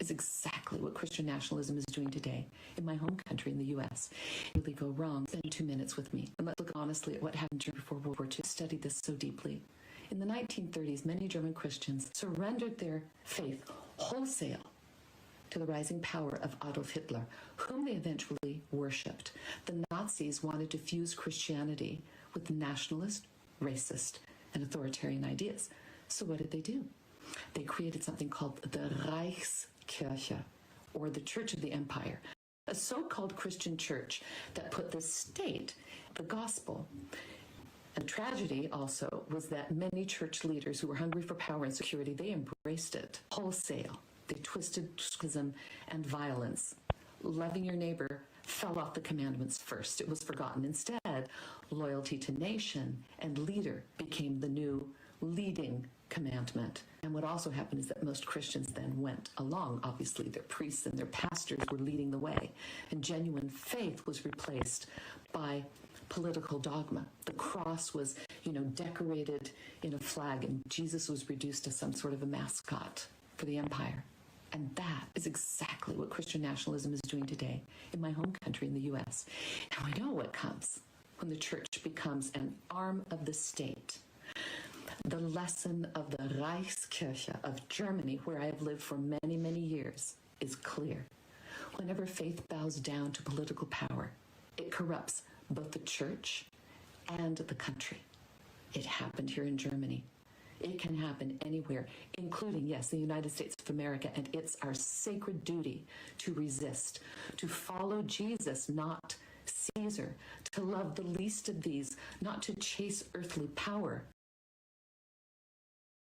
is exactly what Christian nationalism is doing today in my home country, in the U.S. Really go wrong. Spend 2 minutes with me and let's look honestly at what happened before World War II. Studied this so deeply. In the 1930s, many German Christians surrendered their faith wholesale to the rising power of Adolf Hitler, whom they eventually worshipped. The Nazis wanted to fuse Christianity with nationalist, racist, and authoritarian ideas. So what did they do? They created something called the Reichskirche, or the Church of the Empire, a so-called Christian church that put the state, the gospel. And the tragedy also was that many church leaders who were hungry for power and security, they embraced it wholesale. They twisted schism and violence. Loving your neighbor fell off the commandments first. It was forgotten. Instead, loyalty to nation and leader became the new leading commandment. And what also happened is that most Christians then went along. Obviously, their priests and their pastors were leading the way. And genuine faith was replaced by political dogma. The cross was, decorated in a flag, and Jesus was reduced to some sort of a mascot for the empire. And that is exactly what Christian nationalism is doing today in my home country, in the U.S. And we know what comes when the church becomes an arm of the state. The lesson of the Reichskirche of Germany, where I have lived for many, many years, is clear. Whenever faith bows down to political power, it corrupts both the church and the country. It happened here in Germany. It can happen anywhere, including, yes, the United States of America, and it's our sacred duty to resist, to follow Jesus, not Caesar, to love the least of these, not to chase earthly power,